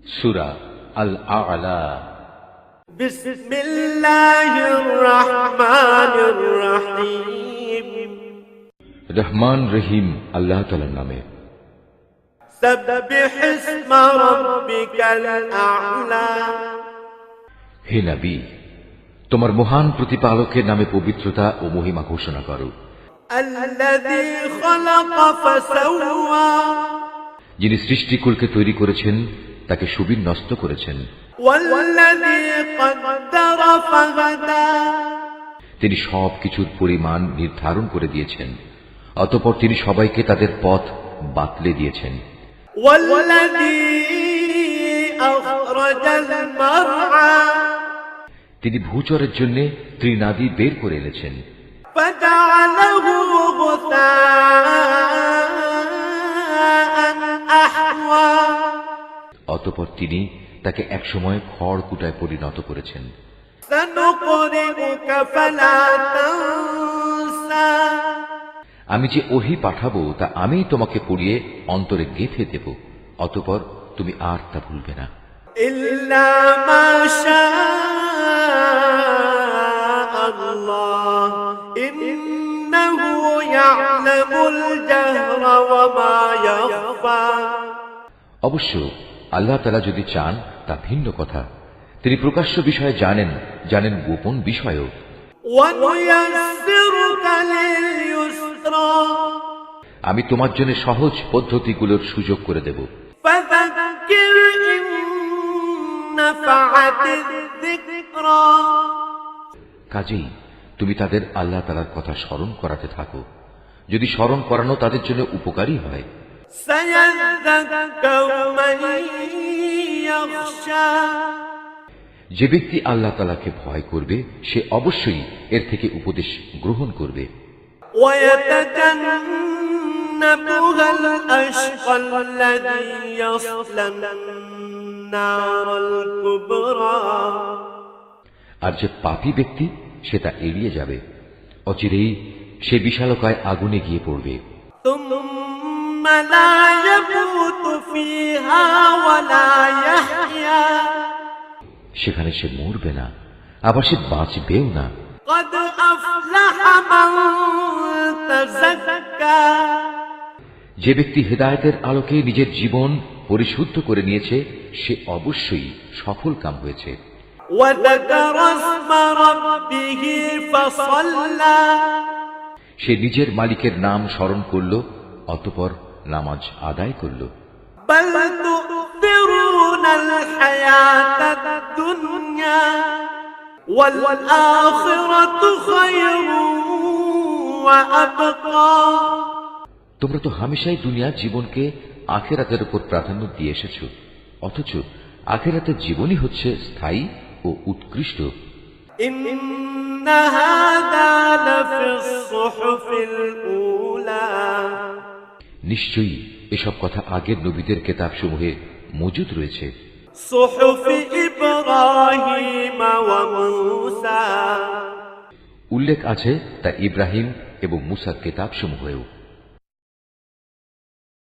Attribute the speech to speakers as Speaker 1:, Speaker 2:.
Speaker 1: সূরা আল আ'লা।
Speaker 2: বিসমিল্লাহির রহমানির রহিম।
Speaker 1: রহমান রহিম আল্লাহ তাআলার নামে।
Speaker 2: সাব্বিহ ইসমা রাব্বিকাল আ'লা।
Speaker 1: হে নবী, তোমার মহান প্রতিপালকের নামে পবিত্রতা ও মহিমা ঘোষণা করো।
Speaker 2: আল্লাযী খালাকা ফাসাওয়া।
Speaker 1: যিনি সৃষ্টিকুলকে তৈরি করেছেন, তাকে সুবিন্যস্ত করেছেন।
Speaker 2: ওয়াল্লাযী কদ্দারা ফাহাদা। তিনি
Speaker 1: সবকিছুর পরিমাণ নির্ধারণ করে দিয়েছেন, অতঃপর তিনি সবাইকে তাদের পথ বাতলে দিয়েছেন।
Speaker 2: ওয়াল্লাযী আখরাজাল মারআ। তিনি ভূচরের জন্য তৃণাদি বের করে এনেছেন। ফাজআলাহু গুসাআন আহওয়া। অতঃপর তিনি তাকে একসময় খড়কুটায় পরিণত করেছেন। সানুকরিউকা ফালা তানসা। আমি যে ওহী পাঠাবো তা আমিই তোমাকে পড়িয়ে অন্তরে গেঁথে দেব, অতঃপর তুমি আর তা ভুলবে না। ইল্লা মা শাআল্লাহ ইন্নাহু ইয়া'লামুল জাহরা ওয়া মা ইয়াখফা। অবশ্য আল্লাহ তাআলা যদি চান তা ভিন্ন কথা, তিনি প্রকাশ্য বিষয়ে জানেন, জানেন গোপন বিষয়ও। আমি তোমার জন্য সহজ পদ্ধতিগুলোর সুযোগ করে দেব। কাজেই তুমি তাদের আল্লাহ তাআলার কথা স্মরণ করাতে থাকো, যদি স্মরণ করানো তাদের জন্য উপকারী হয়। যে ব্যক্তি আল্লাহ তাআলাকে ভয় করবে সে অবশ্যই এর থেকে উপদেশ গ্রহণ করবে। আর যে পাপী ব্যক্তি সে তা এড়িয়ে যাবে, অচিরেই সে বিশালকায় আগুনে গিয়ে পড়বে। সেখানে সে মরবে না, আবার সে বাঁচবেও না। যে ব্যক্তি হেদায়েতের আলোকে নিজের জীবন পরিশুদ্ধ করে নিয়েছে সে অবশ্যই সফল কাম হয়েছে। সে নিজের মালিকের নাম স্মরণ করল, অতঃপর নামাজ আদায় করল। তোমরা তো হামেশাই দুনিয়ার জীবনকে আখিরাতের উপর প্রাধান্য দিয়ে এসেছ, অথচ আখিরাতের জীবনই হচ্ছে স্থায়ী ও উৎকৃষ্ট। নিশ্চয়ই এসব কথা আগের নবীদের কিতাবসমূহে মজুদ রয়েছে। উল্লেখ আছে তা ইব্রাহিম এবং মূসার কিতাবসমূহেও।